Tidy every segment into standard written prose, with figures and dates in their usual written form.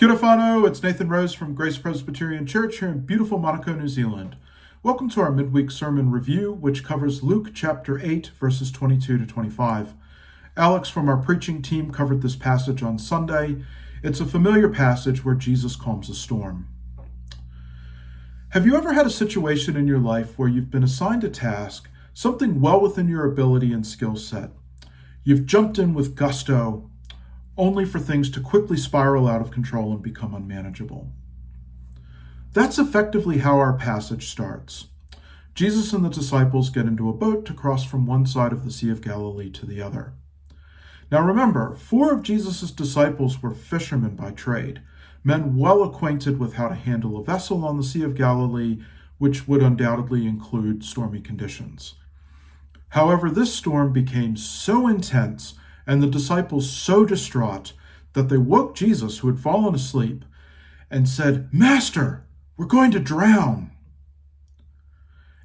Kia ora whanau, it's Nathan Rose from Grace Presbyterian Church here in beautiful Manukau, New Zealand. Welcome to our midweek sermon review, which covers Luke chapter 8, verses 22 to 25. Alex from our preaching team covered this passage on Sunday. It's a familiar passage where Jesus calms a storm. Have you ever had a situation in your life where you've been assigned a task, something well within your ability and skill set? You've jumped in with gusto, only for things to quickly spiral out of control and become unmanageable. That's effectively how our passage starts. Jesus and the disciples get into a boat to cross from one side of the Sea of Galilee to the other. Now remember, 4 of Jesus' disciples were fishermen by trade, men well acquainted with how to handle a vessel on the Sea of Galilee, which would undoubtedly include stormy conditions. However, this storm became so intense and the disciples so distraught that they woke Jesus, who had fallen asleep, and said, "Master, we're going to drown."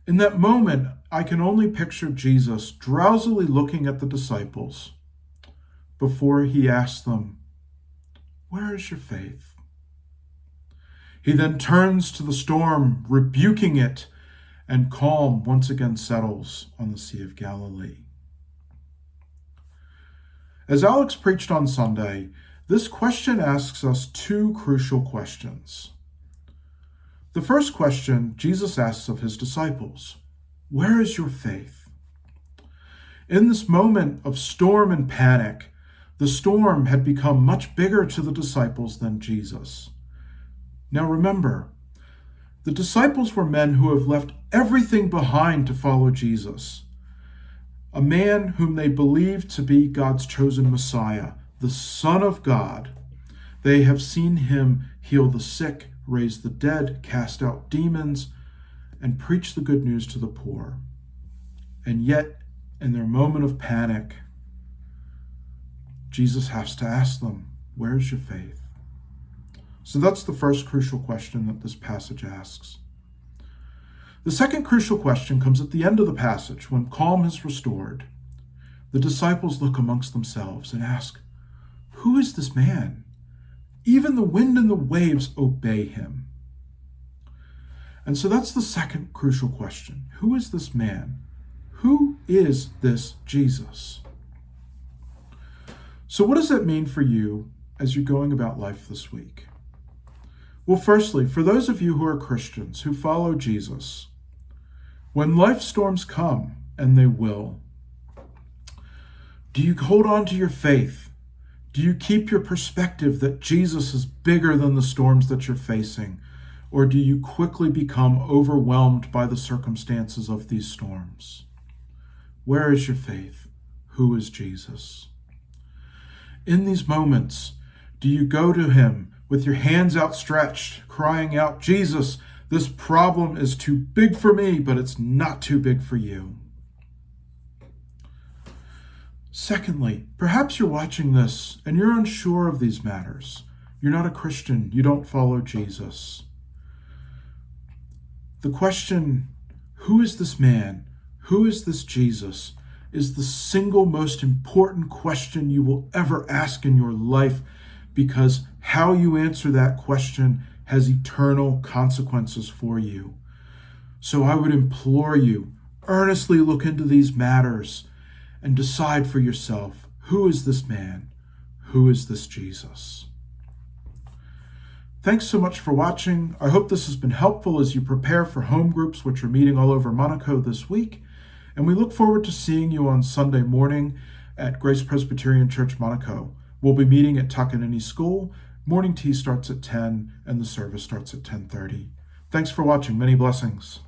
In that moment, I can only picture Jesus drowsily looking at the disciples before he asked them, "Where is your faith?" He then turns to the storm, rebuking it, and calm once again settles on the Sea of Galilee. As Alex preached on Sunday, this question asks us 2 crucial questions. The first question Jesus asks of his disciples, "Where is your faith?" In this moment of storm and panic, the storm had become much bigger to the disciples than Jesus. Now remember, the disciples were men who have left everything behind to follow Jesus, a man whom they believed to be God's chosen Messiah, the Son of God. They have seen him heal the sick, raise the dead, cast out demons, and preach the good news to the poor. And yet, in their moment of panic, Jesus has to ask them, "Where's your faith?" So that's the first crucial question that this passage asks. The second crucial question comes at the end of the passage, when calm is restored. The disciples look amongst themselves and ask, "Who is this man? Even the wind and the waves obey him." And so that's the second crucial question. Who is this man? Who is this Jesus? So what does that mean for you as you're going about life this week? Well, firstly, for those of you who are Christians, who follow Jesus, when life storms come, and they will, do you hold on to your faith? Do you keep your perspective that Jesus is bigger than the storms that you're facing? Or do you quickly become overwhelmed by the circumstances of these storms? Where is your faith? Who is Jesus? In these moments, do you go to him with your hands outstretched, crying out, "Jesus, this problem is too big for me, but it's not too big for you"? Secondly, perhaps you're watching this and you're unsure of these matters. You're not a Christian. You don't follow Jesus. The question, "Who is this man? Who is this Jesus?" is the single most important question you will ever ask in your life, because how you answer that question has eternal consequences for you. So I would implore you, earnestly look into these matters and decide for yourself, who is this man? Who is this Jesus? Thanks so much for watching. I hope this has been helpful as you prepare for home groups, which are meeting all over Manukau this week. And we look forward to seeing you on Sunday morning at Grace Presbyterian Church, Manukau. We'll be meeting at Takanini School. Morning tea starts at 10 and the service starts at 10:30. Thanks for watching. Many blessings.